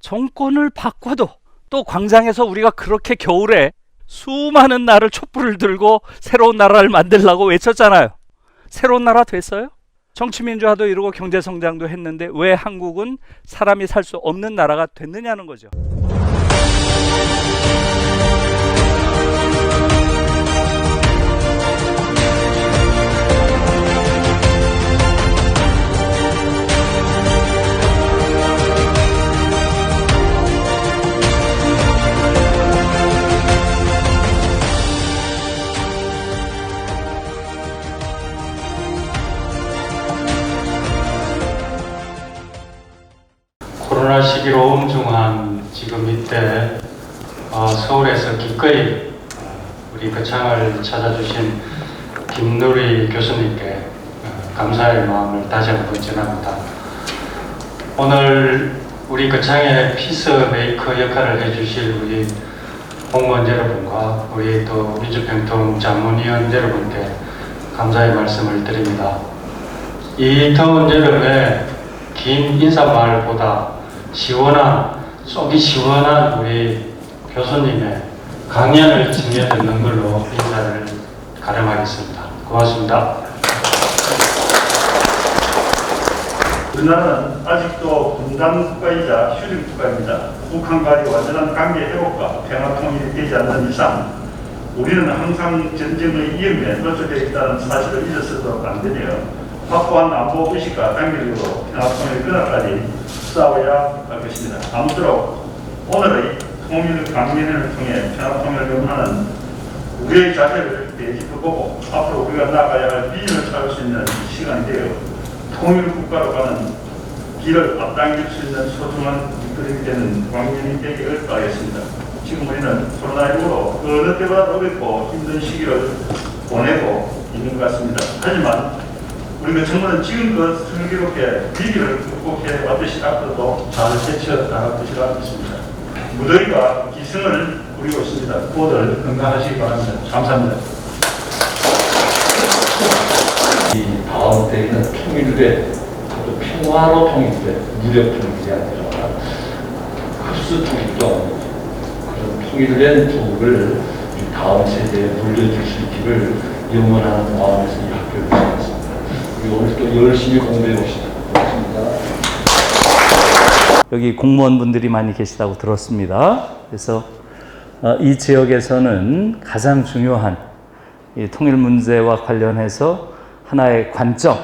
정권을 바꿔도 또 광장에서 우리가 그렇게 겨울에 수많은 날을 촛불을 들고 새로운 나라를 만들려고 외쳤잖아요. 새로운 나라 됐어요? 정치민주화도 이루고 경제성장도 했는데 왜 한국은 사람이 살 수 없는 나라가 됐느냐는 거죠. 코로나 시기로 엄중한 지금 이때 서울에서 기꺼이 우리 거창을 찾아주신 김누리 교수님께 감사의 마음을 다시 한번 전합니다. 오늘 우리 거창의 피스메이커 역할을 해주실 우리 공무원 여러분과 우리 또 민주평통 자문위원 여러분께 감사의 말씀을 드립니다. 이 더운 여름에 긴 인사말보다 속이 시원한 우리 교수님의 강연을 즐겨 듣는 걸로 인사를 가름하겠습니다. 고맙습니다. 우리나라는 아직도 분단 국가이자 휴전 국가입니다. 북한과의 완전한 관계 회복과 평화 통일이 되지 않는 이상 우리는 항상 전쟁의 위험에 노출되어 있다는 사실을 잊어서도 안 되며 확고한 안보 의식과 단결력으로 평화 통일 그날까지 싸워야 할 것입니다. 아무쪼록 오늘의 통일 강연을 통해 평화 통일을 염하는 우리의 자세를 되짚어보고 앞으로 우리가 나아가야 할 비전을 찾을 수 있는 시간이 되어 통일 국가로 가는 길을 앞당길 수 있는 소중한 밑거름이 되는 광년이 되기를 바라겠습니다. 지금 우리는 코로나19로 어느 때보다 어렵고 힘든 시기를 보내고 있는 것 같습니다. 하지만 우리가 정부는 지금껏 슬기롭게 위기를 극복해 왔듯이 앞으로도 잘 헤쳐나갈 것이라 믿습니다. 무더위가 기승을 부리고 있습니다. 모두 건강하시기 바랍니다. 감사합니다. 이 다음 때에는 통일돼, 또 평화로 통일돼, 무력 통일이 아니라 흡수 통일도 그런 통일된 부를 다음 세대에 물려줄 수 있기를 염원하는 마음에서 이 학교를 시작했습니다. 오늘 또 열심히 공부해 봅시다. 고맙습니다. 여기 공무원분들이 많이 계시다고 들었습니다. 그래서 이 지역에서는 가장 중요한 이 통일 문제와 관련해서 하나의 관점,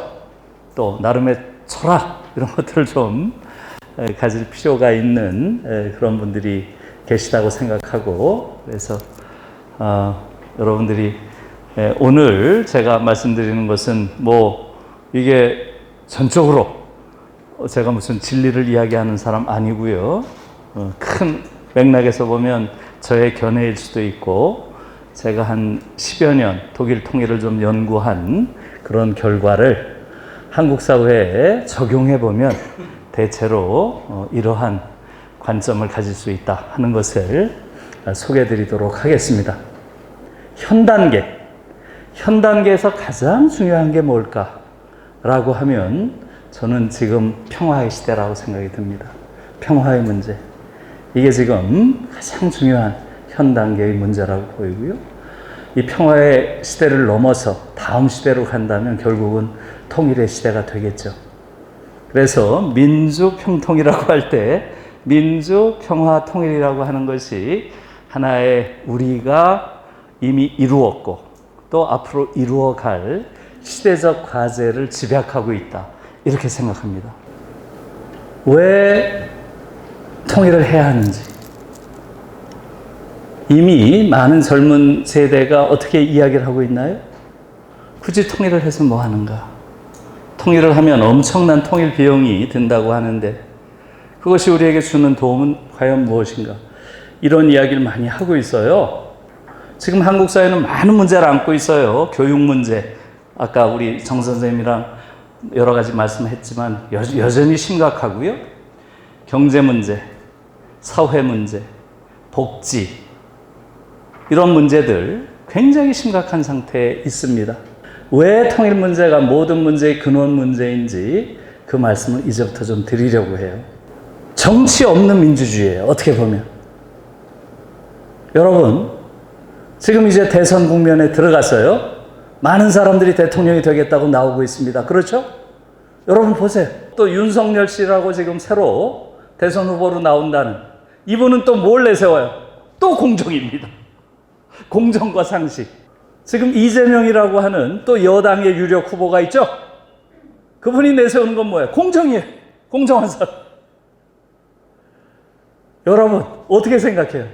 또 나름의 철학 이런 것들을 좀 가질 필요가 있는 그런 분들이 계시다고 생각하고, 그래서 여러분들이 오늘 제가 말씀드리는 것은 이게 전적으로 제가 무슨 진리를 이야기하는 사람 아니고요. 큰 맥락에서 보면 저의 견해일 수도 있고, 제가 한 10여 년 독일 통일을 좀 연구한 그런 결과를 한국 사회에 적용해 보면 대체로 이러한 관점을 가질 수 있다 하는 것을 소개해 드리도록 하겠습니다. 현단계에서 가장 중요한 게 뭘까? 라고 하면 저는 지금 평화의 시대라고 생각이 듭니다. 평화의 문제. 이게 지금 가장 중요한 현 단계의 문제라고 보이고요. 이 평화의 시대를 넘어서 다음 시대로 간다면 결국은 통일의 시대가 되겠죠. 그래서 민주평통이라고 할 때 민주평화통일이라고 하는 것이 하나의 우리가 이미 이루었고 또 앞으로 이루어갈 시대적 과제를 집약하고 있다. 이렇게 생각합니다. 왜 통일을 해야 하는지. 이미 많은 젊은 세대가 어떻게 이야기를 하고 있나요? 굳이 통일을 해서 뭐 하는가? 통일을 하면 엄청난 통일 비용이 든다고 하는데 그것이 우리에게 주는 도움은 과연 무엇인가? 이런 이야기를 많이 하고 있어요. 지금 한국 사회는 많은 문제를 안고 있어요. 교육 문제. 아까 우리 정 선생님이랑 여러 가지 말씀했지만 여전히 심각하고요. 경제 문제, 사회 문제, 복지 이런 문제들 굉장히 심각한 상태에 있습니다. 왜 통일 문제가 모든 문제의 근원 문제인지 그 말씀을 이제부터 좀 드리려고 해요. 정치 없는 민주주의예요. 어떻게 보면. 여러분, 지금 이제 대선 국면에 들어갔어요. 많은 사람들이 대통령이 되겠다고 나오고 있습니다. 그렇죠? 여러분 보세요. 또 윤석열 씨라고 지금 새로 대선 후보로 나온다는 이분은 또 뭘 내세워요? 또 공정입니다. 공정과 상식. 지금 이재명이라고 하는 또 여당의 유력 후보가 있죠? 그분이 내세우는 건 뭐예요? 공정이에요. 공정한 사람. 여러분 어떻게 생각해요?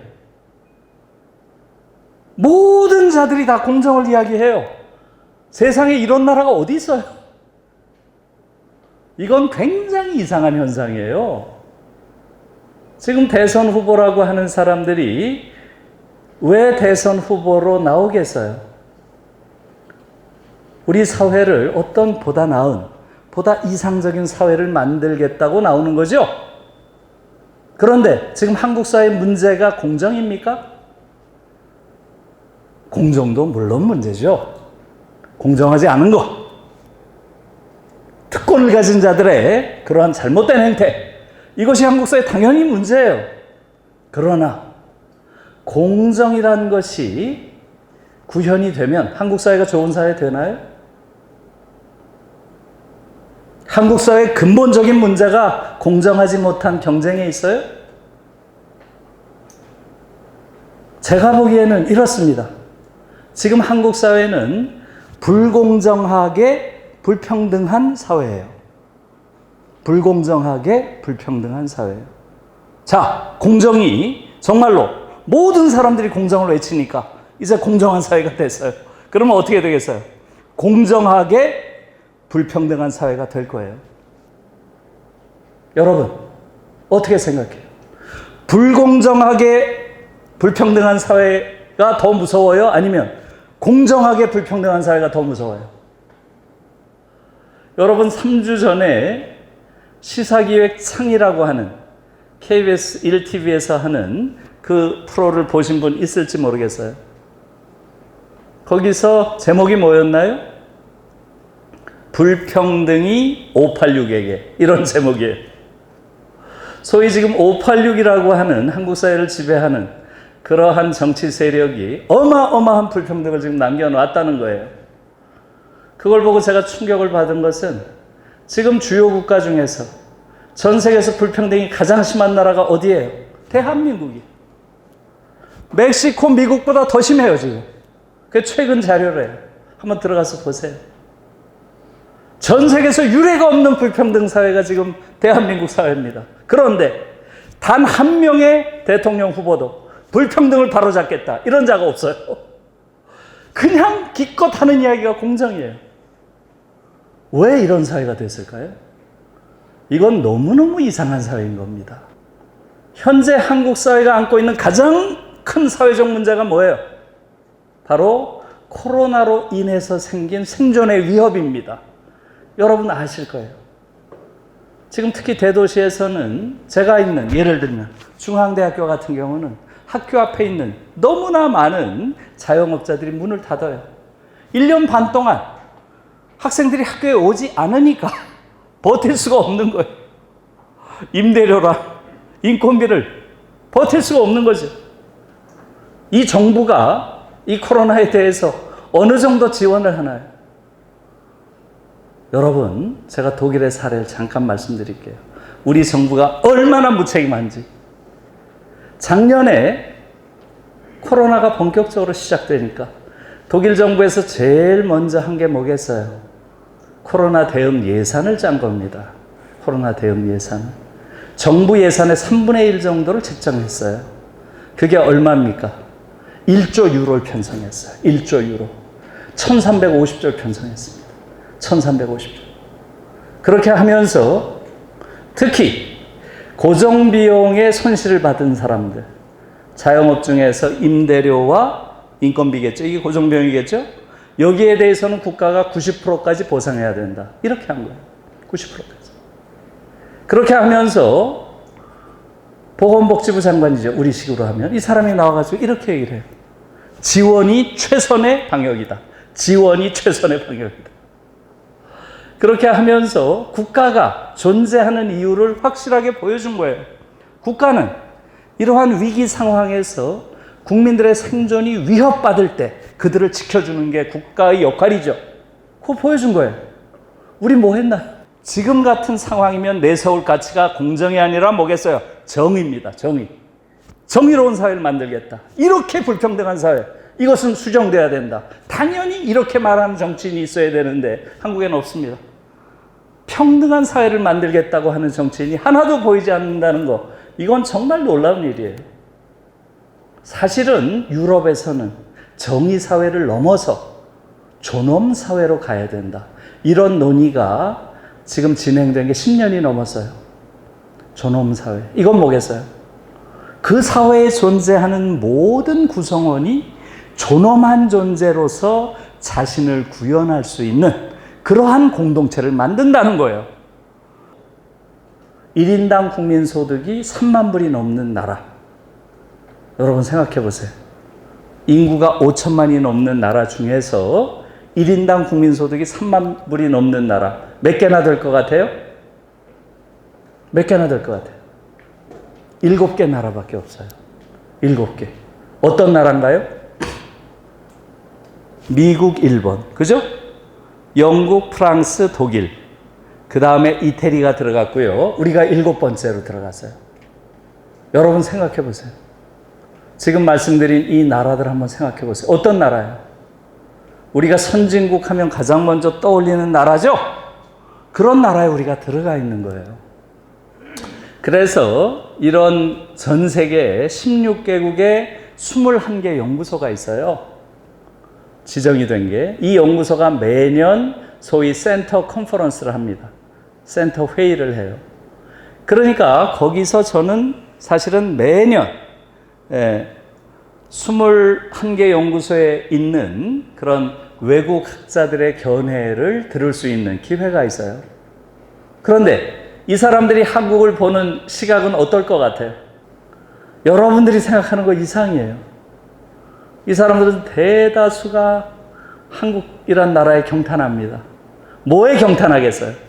모든 자들이 다 공정을 이야기해요. 세상에 이런 나라가 어디 있어요? 이건 굉장히 이상한 현상이에요. 지금 대선 후보라고 하는 사람들이 왜 대선 후보로 나오겠어요? 우리 사회를 어떤 보다 나은, 보다 이상적인 사회를 만들겠다고 나오는 거죠? 그런데 지금 한국 사회 문제가 공정입니까? 공정도 물론 문제죠. 공정하지 않은 것. 특권을 가진 자들의 그러한 잘못된 행태. 이것이 한국 사회 당연히 문제예요. 그러나 공정이라는 것이 구현이 되면 한국 사회가 좋은 사회 되나요? 한국 사회의 근본적인 문제가 공정하지 못한 경쟁에 있어요? 제가 보기에는 이렇습니다. 지금 한국 사회는 불공정하게 불평등한 사회예요. 불공정하게 불평등한 사회예요. 자, 공정이 정말로 모든 사람들이 공정을 외치니까 이제 공정한 사회가 됐어요. 그러면 어떻게 되겠어요? 공정하게 불평등한 사회가 될 거예요. 여러분, 어떻게 생각해요? 불공정하게 불평등한 사회가 더 무서워요? 아니면 공정하게 불평등한 사회가 더 무서워요? 여러분, 3주 전에 시사기획 창이라고 하는 KBS 1TV에서 하는 그 프로를 보신 분 있을지 모르겠어요. 거기서 제목이 뭐였나요? 불평등이 586에게, 이런 제목이에요. 소위 지금 586이라고 하는 한국 사회를 지배하는 그러한 정치 세력이 어마어마한 불평등을 지금 남겨놨다는 거예요. 그걸 보고 제가 충격을 받은 것은 지금 주요 국가 중에서 전 세계에서 불평등이 가장 심한 나라가 어디예요? 대한민국이. 멕시코, 미국보다 더 심해요, 지금. 그게 최근 자료래요. 한번 들어가서 보세요. 전 세계에서 유례가 없는 불평등 사회가 지금 대한민국 사회입니다. 그런데 단 한 명의 대통령 후보도 불평등을 바로잡겠다, 이런 자가 없어요. 그냥 기껏 하는 이야기가 공정이에요. 왜 이런 사회가 됐을까요? 이건 너무너무 이상한 사회인 겁니다. 현재 한국 사회가 안고 있는 가장 큰 사회적 문제가 뭐예요? 바로 코로나로 인해서 생긴 생존의 위협입니다. 여러분 아실 거예요. 지금 특히 대도시에서는 제가 있는, 예를 들면 중앙대학교 같은 경우는 학교 앞에 있는 너무나 많은 자영업자들이 문을 닫아요. 1년 반 동안 학생들이 학교에 오지 않으니까 버틸 수가 없는 거예요. 임대료랑 인건비를 버틸 수가 없는 거죠. 이 정부가 이 코로나에 대해서 어느 정도 지원을 하나요? 여러분, 제가 독일의 사례를 잠깐 말씀드릴게요. 우리 정부가 얼마나 무책임한지. 작년에 코로나가 본격적으로 시작되니까 독일 정부에서 제일 먼저 한 게 뭐겠어요? 코로나 대응 예산을 짠 겁니다. 코로나 대응 예산. 정부 예산의 3분의 1 정도를 책정했어요. 그게 얼마입니까? 1조 유로를 편성했어요. 1조 유로. 1350조를 편성했습니다. 1350조. 그렇게 하면서 특히 고정비용의 손실을 받은 사람들, 자영업 중에서 임대료와 인건비겠죠. 이게 고정비용이겠죠. 여기에 대해서는 국가가 90%까지 보상해야 된다. 이렇게 한 거예요. 90%까지. 그렇게 하면서 보건복지부 장관이죠. 우리식으로 하면. 이 사람이 나와가지고 이렇게 얘기를 해요. 지원이 최선의 방역이다. 지원이 최선의 방역이다. 그렇게 하면서 국가가 존재하는 이유를 확실하게 보여준 거예요. 국가는 이러한 위기 상황에서 국민들의 생존이 위협받을 때 그들을 지켜주는 게 국가의 역할이죠. 그거 보여준 거예요. 우리 뭐 했나? 지금 같은 상황이면 내세울 가치가 공정이 아니라 뭐겠어요? 정의입니다. 정의. 정의로운 사회를 만들겠다. 이렇게 불평등한 사회. 이것은 수정돼야 된다. 당연히 이렇게 말하는 정치인이 있어야 되는데 한국에는 없습니다. 평등한 사회를 만들겠다고 하는 정치인이 하나도 보이지 않는다는 거, 이건 정말 놀라운 일이에요. 사실은 유럽에서는 정의 사회를 넘어서 존엄 사회로 가야 된다. 이런 논의가 지금 진행된 게 10년이 넘었어요. 존엄 사회. 이건 뭐겠어요? 그 사회에 존재하는 모든 구성원이 존엄한 존재로서 자신을 구현할 수 있는 그러한 공동체를 만든다는 거예요. 1인당 국민소득이 3만 불이 넘는 나라. 여러분 생각해 보세요. 인구가 5천만이 넘는 나라 중에서 1인당 국민소득이 3만 불이 넘는 나라. 몇 개나 될 것 같아요? 몇 개나 될 것 같아요? 7개 나라밖에 없어요. 7개. 어떤 나라인가요? 미국, 일본. 그죠? 영국, 프랑스, 독일. 그 다음에 이태리가 들어갔고요. 우리가 7번째로 들어갔어요. 여러분 생각해 보세요. 지금 말씀드린 이 나라들 한번 생각해 보세요. 어떤 나라예요? 우리가 선진국 하면 가장 먼저 떠올리는 나라죠? 그런 나라에 우리가 들어가 있는 거예요. 그래서 이런 전 세계 16개국에 21개 연구소가 있어요. 지정이 된 게. 이 연구소가 매년 소위 센터 컨퍼런스를 합니다. 센터 회의를 해요. 그러니까 거기서 저는 사실은 매년 21개 연구소에 있는 그런 외국 학자들의 견해를 들을 수 있는 기회가 있어요. 그런데 이 사람들이 한국을 보는 시각은 어떨 것 같아요? 여러분들이 생각하는 거 이상이에요. 이 사람들은 대다수가 한국이란 나라에 경탄합니다. 뭐에 경탄하겠어요?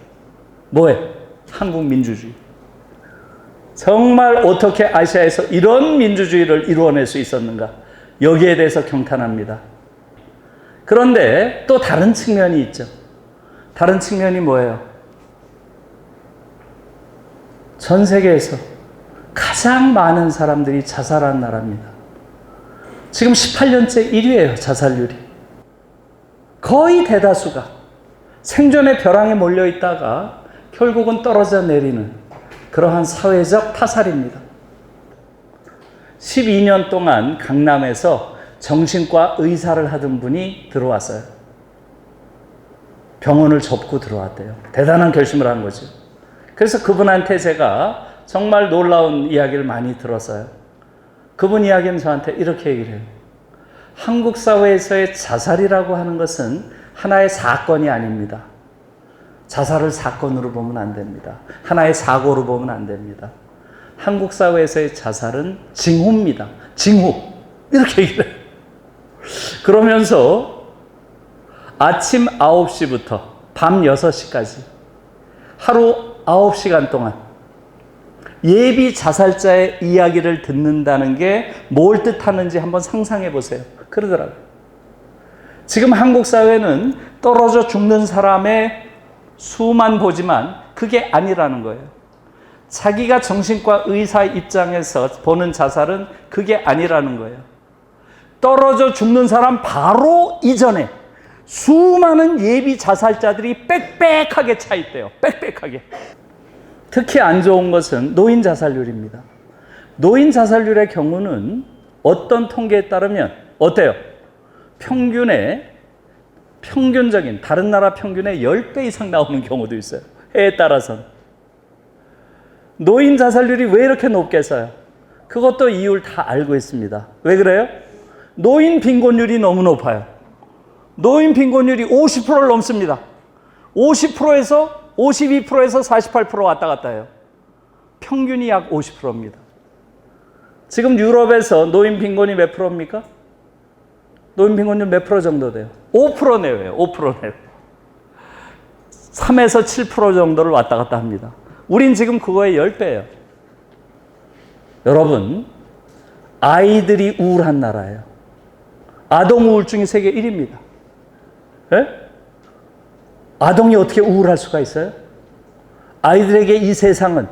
뭐에? 한국 민주주의. 정말 어떻게 아시아에서 이런 민주주의를 이루어낼 수 있었는가? 여기에 대해서 경탄합니다. 그런데 또 다른 측면이 있죠. 다른 측면이 뭐예요? 전 세계에서 가장 많은 사람들이 자살한 나라입니다. 지금 18년째 1위예요, 자살률이. 거의 대다수가 생존의 벼랑에 몰려 있다가 결국은 떨어져 내리는 그러한 사회적 타살입니다. 12년 동안 강남에서 정신과 의사를 하던 분이 들어왔어요. 병원을 접고 들어왔대요. 대단한 결심을 한 거죠. 그래서 그분한테 제가 정말 놀라운 이야기를 많이 들었어요. 그분 이야기는 저한테 이렇게 얘기를 해요. 한국 사회에서의 자살이라고 하는 것은 하나의 사건이 아닙니다. 자살을 사건으로 보면 안 됩니다. 하나의 사고로 보면 안 됩니다. 한국 사회에서의 자살은 징후입니다. 징후. 이렇게 얘기를 해요. 그러면서 아침 9시부터 밤 6시까지 하루 9시간 동안 예비 자살자의 이야기를 듣는다는 게 뭘 뜻하는지 한번 상상해 보세요. 그러더라고요. 지금 한국 사회는 떨어져 죽는 사람의 수만 보지만 그게 아니라는 거예요. 자기가 정신과 의사 입장에서 보는 자살은 그게 아니라는 거예요. 떨어져 죽는 사람 바로 이전에 수많은 예비 자살자들이 빽빽하게 차 있대요. 빽빽하게. 특히 안 좋은 것은 노인 자살률입니다. 노인 자살률의 경우는 어떤 통계에 따르면 어때요? 평균적인 다른 나라 평균의 10배 이상 나오는 경우도 있어요. 해에 따라서는. 노인 자살률이 왜 이렇게 높겠어요? 그것도 이유를 다 알고 있습니다. 왜 그래요? 노인 빈곤율이 너무 높아요. 노인 빈곤율이 50%를 넘습니다. 50%에서 52%에서 48% 왔다 갔다 해요. 평균이 약 50%입니다. 지금 유럽에서 노인 빈곤이 몇 프로입니까? 노인 빈곤율 몇 프로 정도 돼요? 5% 내외예요. 5% 내외. 3에서 7% 정도를 왔다 갔다 합니다. 우린 지금 그거의 10배예요. 여러분, 아이들이 우울한 나라예요. 아동 우울증이 세계 1위입니다. 예? 아동이 어떻게 우울할 수가 있어요? 아이들에게 이 세상은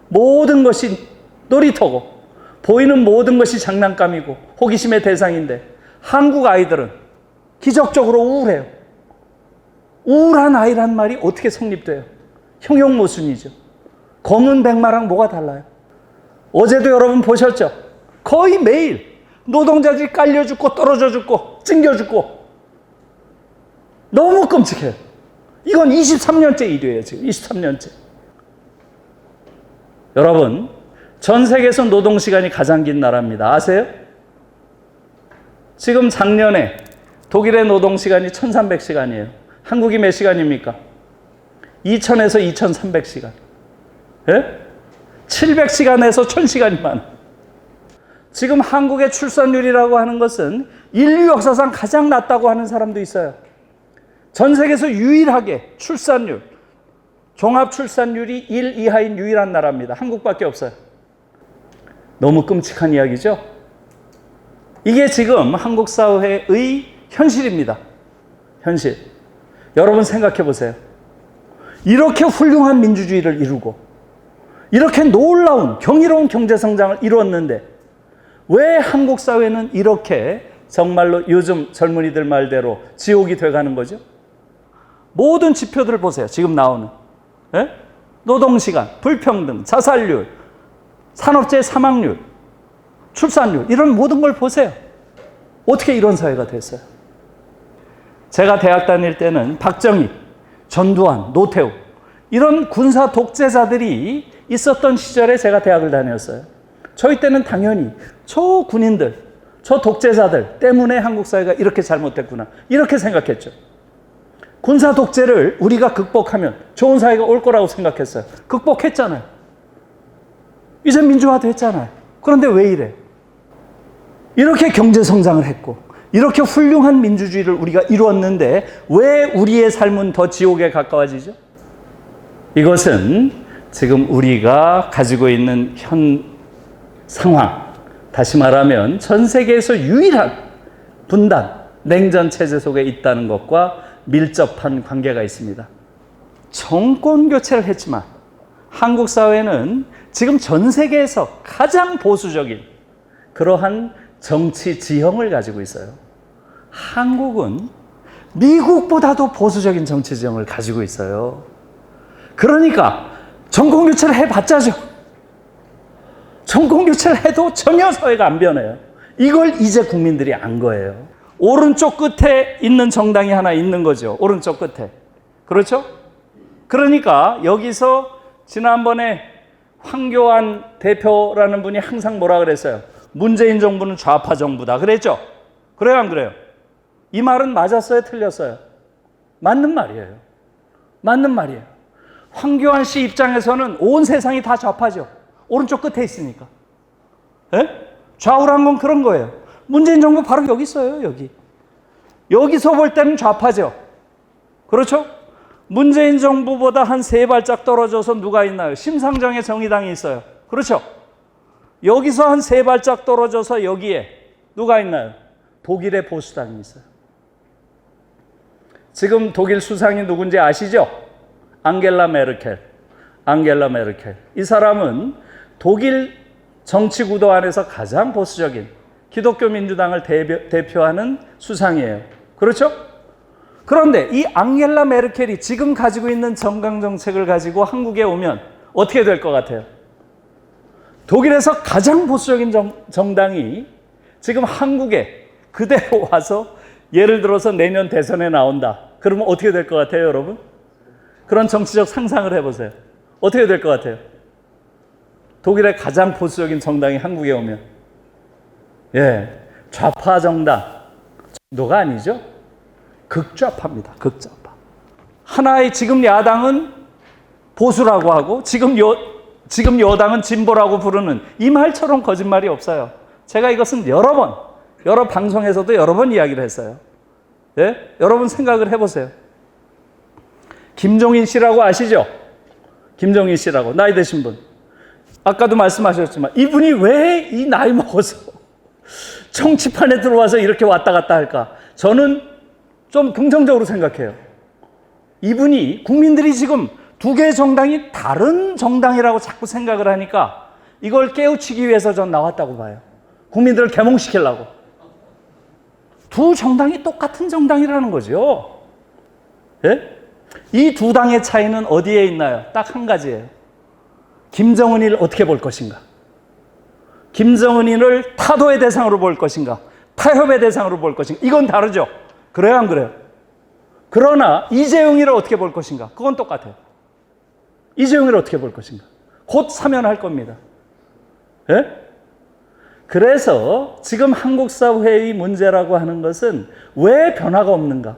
모든 것이 놀이터고 보이는 모든 것이 장난감이고 호기심의 대상인데 한국 아이들은 기적적으로 우울해요. 우울한 아이란 말이 어떻게 성립돼요? 형용모순이죠. 검은 백마랑 뭐가 달라요? 어제도 여러분 보셨죠? 거의 매일 노동자들이 깔려 죽고 떨어져 죽고 찡겨 죽고 너무 끔찍해요. 이건 23년째 일이에요. 지금 23년째. 여러분, 전 세계에서 노동시간이 가장 긴 나라입니다. 아세요? 지금 작년에 독일의 노동시간이 1300시간이에요. 한국이 몇 시간입니까? 2000에서 2300시간. 예? 700시간에서 1000시간이 많아요. 지금 한국의 출산율이라고 하는 것은 인류 역사상 가장 낮다고 하는 사람도 있어요. 전 세계에서 유일하게 출산율, 종합 출산율이 1 이하인 유일한 나라입니다. 한국밖에 없어요. 너무 끔찍한 이야기죠? 이게 지금 한국 사회의 현실입니다. 현실. 여러분 생각해 보세요. 이렇게 훌륭한 민주주의를 이루고 이렇게 놀라운 경이로운 경제성장을 이루었는데 왜 한국 사회는 이렇게 정말로 요즘 젊은이들 말대로 지옥이 돼가는 거죠? 모든 지표들을 보세요. 지금 나오는. 예? 노동시간, 불평등, 자살률, 산업재해 사망률, 출산율 이런 모든 걸 보세요. 어떻게 이런 사회가 됐어요? 제가 대학 다닐 때는 박정희, 전두환, 노태우 이런 군사 독재자들이 있었던 시절에 제가 대학을 다녔어요. 저희 때는 당연히 저 군인들, 저 독재자들 때문에 한국 사회가 이렇게 잘못됐구나 이렇게 생각했죠. 군사 독재를 우리가 극복하면 좋은 사회가 올 거라고 생각했어요. 극복했잖아요. 이제 민주화됐잖아요. 그런데 왜 이래? 이렇게 경제 성장을 했고 이렇게 훌륭한 민주주의를 우리가 이루었는데 왜 우리의 삶은 더 지옥에 가까워지죠? 이것은 지금 우리가 가지고 있는 현 상황, 다시 말하면 전 세계에서 유일한 분단, 냉전 체제 속에 있다는 것과 밀접한 관계가 있습니다. 정권 교체를 했지만 한국 사회는 지금 전 세계에서 가장 보수적인 그러한 정치 지형을 가지고 있어요. 한국은 미국보다도 보수적인 정치 지형을 가지고 있어요. 그러니까 정권 교체를 해봤자죠. 정권 교체를 해도 전혀 사회가 안 변해요. 이걸 이제 국민들이 안 거예요. 오른쪽 끝에 있는 정당이 하나 있는 거죠. 오른쪽 끝에. 그렇죠? 그러니까 여기서 지난번에 황교안 대표라는 분이 항상 뭐라 그랬어요? 문재인 정부는 좌파 정부다. 그랬죠? 그래요, 안 그래요? 이 말은 맞았어요, 틀렸어요? 맞는 말이에요. 맞는 말이에요. 황교안 씨 입장에서는 온 세상이 다 좌파죠. 오른쪽 끝에 있으니까. 예? 좌우란 건 그런 거예요. 문재인 정부 바로 여기 있어요, 여기. 여기서 볼 때는 좌파죠. 그렇죠? 문재인 정부보다 한 3발짝 떨어져서 누가 있나요? 심상정의 정의당이 있어요. 그렇죠? 여기서 한 3발짝 떨어져서 여기에 누가 있나요? 독일의 보수당이 있어요. 지금 독일 수상이 누군지 아시죠? 앙겔라 메르켈. 앙겔라 메르켈. 이 사람은 독일 정치 구도 안에서 가장 보수적인 기독교 민주당을 대표하는 수상이에요. 그렇죠? 그런데 이 앙겔라 메르켈이 지금 가지고 있는 정강 정책을 가지고 한국에 오면 어떻게 될 것 같아요? 독일에서 가장 보수적인 정당이 지금 한국에 그대로 와서 예를 들어서 내년 대선에 나온다. 그러면 어떻게 될 것 같아요, 여러분? 그런 정치적 상상을 해보세요. 어떻게 될 것 같아요? 독일의 가장 보수적인 정당이 한국에 오면 좌파 정당 정도가 아니죠. 극좌파입니다. 극좌파. 하나의 지금 야당은 보수라고 하고 지금 여당은 진보라고 부르는 이 말처럼 거짓말이 없어요. 제가 이것은 여러 방송에서도 여러 번 이야기를 했어요. 여러분 생각을 해보세요. 김종인 씨라고 아시죠? 김종인 씨라고 나이 드신 분. 아까도 말씀하셨지만 이분이 왜 이 나이 먹어서 정치판에 들어와서 이렇게 왔다 갔다 할까? 저는 좀 긍정적으로 생각해요. 이분이 국민들이 지금 두 개의 정당이 다른 정당이라고 자꾸 생각을 하니까 이걸 깨우치기 위해서 전 나왔다고 봐요. 국민들을 계몽시키려고. 두 정당이 똑같은 정당이라는 거죠. 예? 이 두 당의 차이는 어디에 있나요? 딱 한 가지예요. 김정은이를 어떻게 볼 것인가? 김정은이를 타도의 대상으로 볼 것인가? 타협의 대상으로 볼 것인가? 이건 다르죠. 그래요, 안 그래요? 그러나 이재용이를 어떻게 볼 것인가? 그건 똑같아요. 이재용이를 어떻게 볼 것인가? 곧 사면할 겁니다. 예? 그래서 지금 한국 사회의 문제라고 하는 것은 왜 변화가 없는가?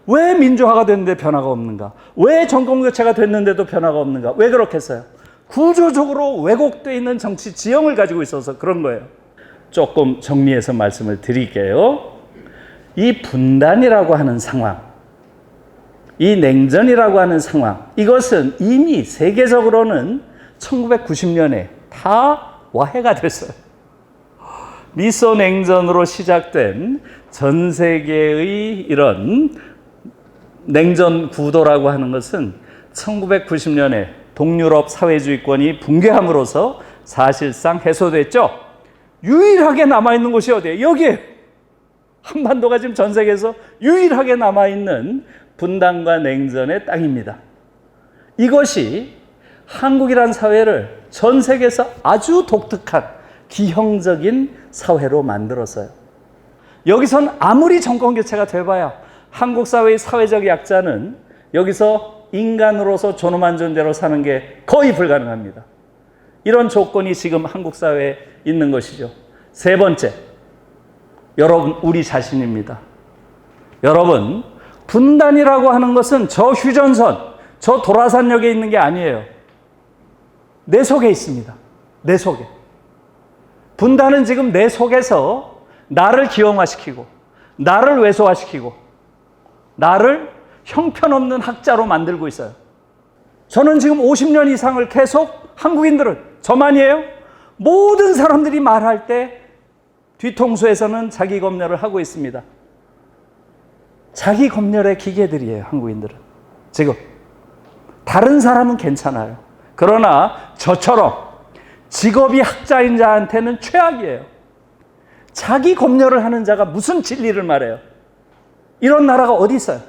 왜 민주화가 됐는데 변화가 없는가? 왜 정권 교체가 됐는데도 변화가 없는가? 왜 그렇겠어요? 구조적으로 왜곡되어 있는 정치 지형을 가지고 있어서 그런 거예요. 조금 정리해서 말씀을 드릴게요. 이 분단이라고 하는 상황, 이 냉전이라고 하는 상황, 이것은 이미 세계적으로는 1990년에 다 와해가 됐어요. 미소 냉전으로 시작된 전 세계의 이런 냉전 구도라고 하는 것은 1990년에 동유럽 사회주의권이 붕괴함으로써 사실상 해소됐죠. 유일하게 남아있는 곳이 어디예요? 여기에요. 한반도가 지금 전 세계에서 유일하게 남아있는 분단과 냉전의 땅입니다. 이것이 한국이란 사회를 전 세계에서 아주 독특한 기형적인 사회로 만들었어요. 여기선 아무리 정권 교체가 돼봐야 한국 사회의 사회적 약자는 여기서 인간으로서 존엄한 존재로 사는 게 거의 불가능합니다. 이런 조건이 지금 한국 사회에 있는 것이죠. 세 번째, 여러분 우리 자신입니다. 여러분 분단이라고 하는 것은 저 휴전선, 저 도라산역에 있는 게 아니에요. 내 속에 있습니다. 내 속에. 분단은 지금 내 속에서 나를 기형화시키고 나를 왜소화시키고 나를 형편없는 학자로 만들고 있어요. 저는 지금 50년 이상을 계속 한국인들은 저만이에요. 모든 사람들이 말할 때 뒤통수에서는 자기 검열을 하고 있습니다. 자기 검열의 기계들이에요. 한국인들은. 지금 다른 사람은 괜찮아요. 그러나 저처럼 직업이 학자인 자한테는 최악이에요. 자기 검열을 하는 자가 무슨 진리를 말해요? 이런 나라가 어디 있어요?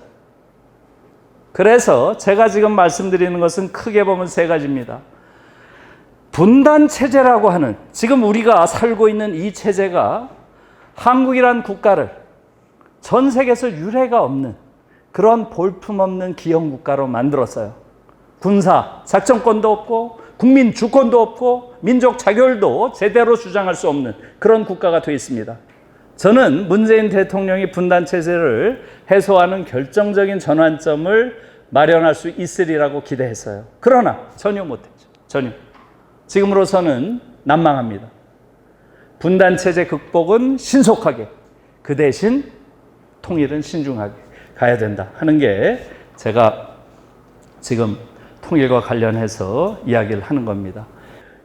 그래서 제가 지금 말씀드리는 것은 크게 보면 세 가지입니다. 분단 체제라고 하는 지금 우리가 살고 있는 이 체제가 한국이란 국가를 전 세계에서 유례가 없는 그런 볼품없는 기형 국가로 만들었어요. 군사 작전권도 없고 국민 주권도 없고 민족 자결도 제대로 주장할 수 없는 그런 국가가 되어 있습니다. 저는 문재인 대통령이 분단 체제를 해소하는 결정적인 전환점을 마련할 수 있으리라고 기대했어요. 그러나 전혀 못했죠. 전혀. 지금으로서는 난망합니다. 분단 체제 극복은 신속하게, 그 대신 통일은 신중하게 가야 된다 하는 게 제가 지금 통일과 관련해서 이야기를 하는 겁니다.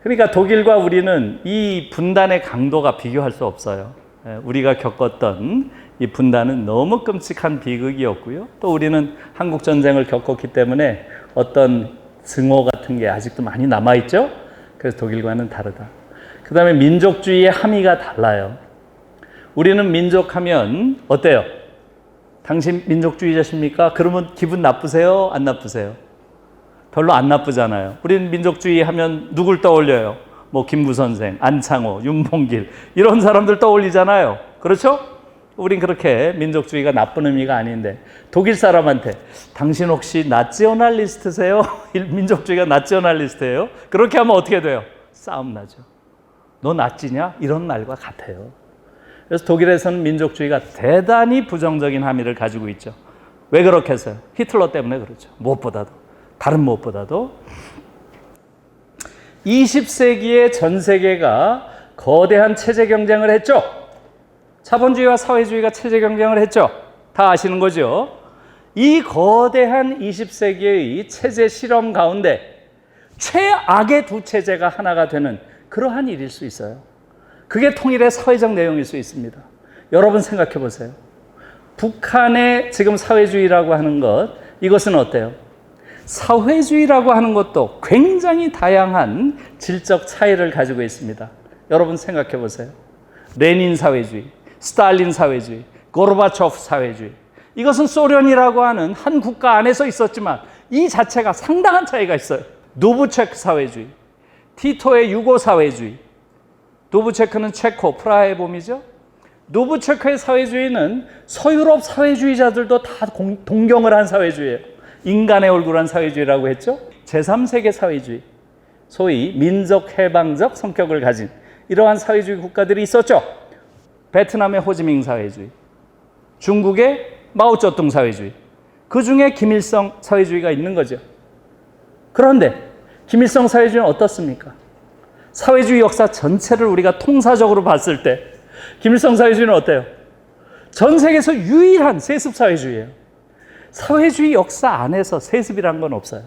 그러니까 독일과 우리는 이 분단의 강도가 비교할 수 없어요. 우리가 겪었던 이 분단은 너무 끔찍한 비극이었고요. 또 우리는 한국전쟁을 겪었기 때문에 어떤 증오 같은 게 아직도 많이 남아있죠. 그래서 독일과는 다르다. 그 다음에 민족주의의 함의가 달라요. 우리는 민족하면 어때요? 당신 민족주의자십니까? 그러면 기분 나쁘세요? 안 나쁘세요? 별로 안 나쁘잖아요. 우리는 민족주의 하면 누굴 떠올려요? 뭐 김무선생, 안창호, 윤봉길 이런 사람들 떠올리잖아요. 그렇죠? 우린 그렇게 민족주의가 나쁜 의미가 아닌데 독일 사람한테 당신 혹시 나치오날리스트세요? 민족주의가 나치오날리스트예요? 그렇게 하면 어떻게 돼요? 싸움 나죠. 너 나치냐? 이런 말과 같아요. 그래서 독일에서는 민족주의가 대단히 부정적인 함의를 가지고 있죠. 왜 그렇겠어요? 히틀러 때문에 그렇죠. 무엇보다도. 다른 무엇보다도 20세기에 전 세계가 거대한 체제 경쟁을 했죠. 자본주의와 사회주의가 체제 경쟁을 했죠. 다 아시는 거죠. 이 거대한 20세기의 체제 실험 가운데 최악의 두 체제가 하나가 되는 그러한 일일 수 있어요. 그게 통일의 사회적 내용일 수 있습니다. 여러분 생각해 보세요. 북한의 지금 사회주의라고 하는 것, 이것은 어때요? 사회주의라고 하는 것도 굉장히 다양한 질적 차이를 가지고 있습니다. 여러분 생각해 보세요. 레닌 사회주의, 스탈린 사회주의, 고르바초프 사회주의. 이것은 소련이라고 하는 한 국가 안에서 있었지만 이 자체가 상당한 차이가 있어요. 노브체크 사회주의, 티토의 유고 사회주의. 노브체크는 체코, 프라하의 봄이죠. 노브체크의 사회주의는 서유럽 사회주의자들도 다 동경을 한 사회주의예요. 인간의 얼굴한 사회주의라고 했죠. 제3세계 사회주의, 소위 민족 해방적 성격을 가진 이러한 사회주의 국가들이 있었죠. 베트남의 호지밍 사회주의, 중국의 마오쩌둥 사회주의, 그 중에 김일성 사회주의가 있는 거죠. 그런데 김일성 사회주의는 어떻습니까? 사회주의 역사 전체를 우리가 통사적으로 봤을 때 김일성 사회주의는 어때요? 전 세계에서 유일한 세습 사회주의예요. 사회주의 역사 안에서 세습이란 건 없어요.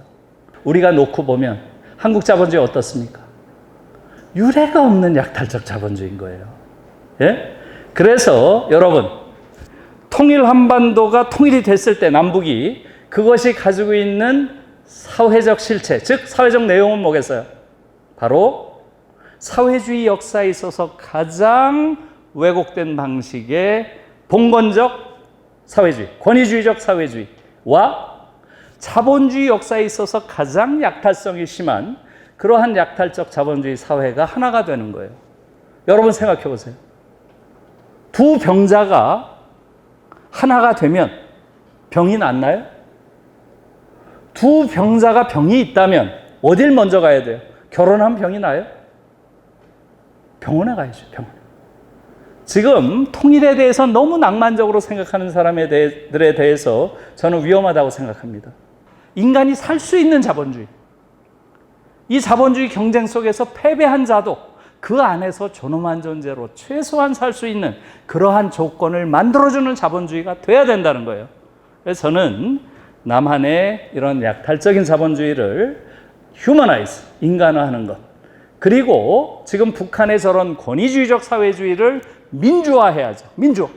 우리가 놓고 보면 한국 자본주의 어떻습니까? 유례가 없는 약탈적 자본주의인 거예요. 예? 그래서 여러분, 통일 한반도가 통일이 됐을 때 남북이 그것이 가지고 있는 사회적 실체, 즉 사회적 내용은 뭐겠어요? 바로 사회주의 역사에 있어서 가장 왜곡된 방식의 봉건적 사회주의, 권위주의적 사회주의와 자본주의 역사에 있어서 가장 약탈성이 심한 그러한 약탈적 자본주의 사회가 하나가 되는 거예요. 여러분 생각해 보세요. 두 병자가 하나가 되면 병이 낫나요? 두 병자가 병이 있다면 어딜 먼저 가야 돼요? 결혼하면 병이 나요? 병원에 가야죠. 병원에. 지금 통일에 대해서 너무 낭만적으로 생각하는 사람들에 대해서 저는 위험하다고 생각합니다. 인간이 살 수 있는 자본주의, 이 자본주의 경쟁 속에서 패배한 자도 그 안에서 존엄한 존재로 최소한 살 수 있는 그러한 조건을 만들어주는 자본주의가 돼야 된다는 거예요. 그래서 저는 남한의 이런 약탈적인 자본주의를 휴머나이즈, 인간화하는 것, 그리고 지금 북한의 저런 권위주의적 사회주의를 민주화해야죠. 민주화.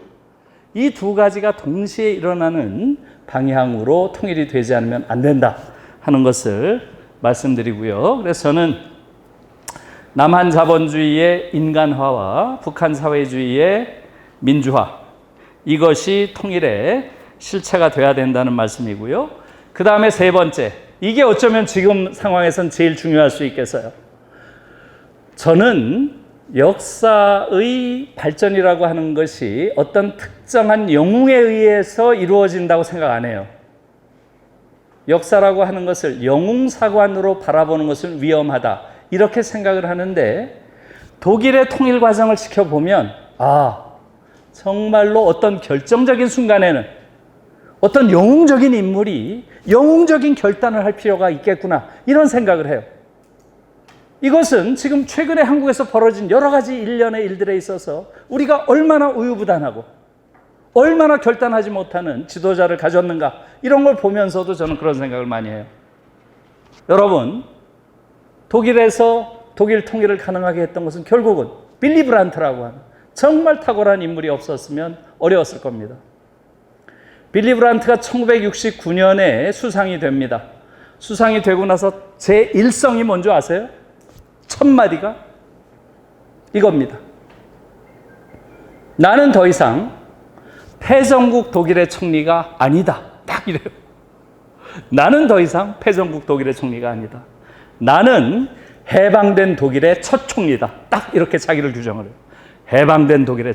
이 두 가지가 동시에 일어나는 방향으로 통일이 되지 않으면 안 된다 하는 것을 말씀드리고요. 그래서 저는 남한 자본주의의 인간화와 북한 사회주의의 민주화, 이것이 통일의 실체가 돼야 된다는 말씀이고요. 그 다음에 세 번째, 이게 어쩌면 지금 상황에선 제일 중요할 수 있겠어요. 저는 역사의 발전이라고 하는 것이 어떤 특정한 영웅에 의해서 이루어진다고 생각 안 해요. 역사라고 하는 것을 영웅사관으로 바라보는 것은 위험하다, 이렇게 생각을 하는데, 독일의 통일 과정을 지켜보면 정말로 어떤 결정적인 순간에는 어떤 영웅적인 인물이 영웅적인 결단을 할 필요가 있겠구나, 이런 생각을 해요. 이것은 지금 최근에 한국에서 벌어진 여러 가지 일련의 일들에 있어서 우리가 얼마나 우유부단하고 얼마나 결단하지 못하는 지도자를 가졌는가, 이런 걸 보면서도 저는 그런 생각을 많이 해요. 여러분, 독일에서 독일 통일을 가능하게 했던 것은 결국은 빌리 브란트라고 하는 정말 탁월한 인물이 없었으면 어려웠을 겁니다. 빌리 브란트가 1969년에 수상이 됩니다. 수상이 되고 나서 제 일성이 뭔지 아세요? 첫 마디가 이겁니다. 나는 더 이상 패전국 독일의 총리가 아니다. 딱 이래요. 나는 더 이상 패전국 독일의 총리가 아니다. 나는 해방된 독일의 첫 총리다. 딱 이렇게 자기를 규정을 해요. 해방된 독일의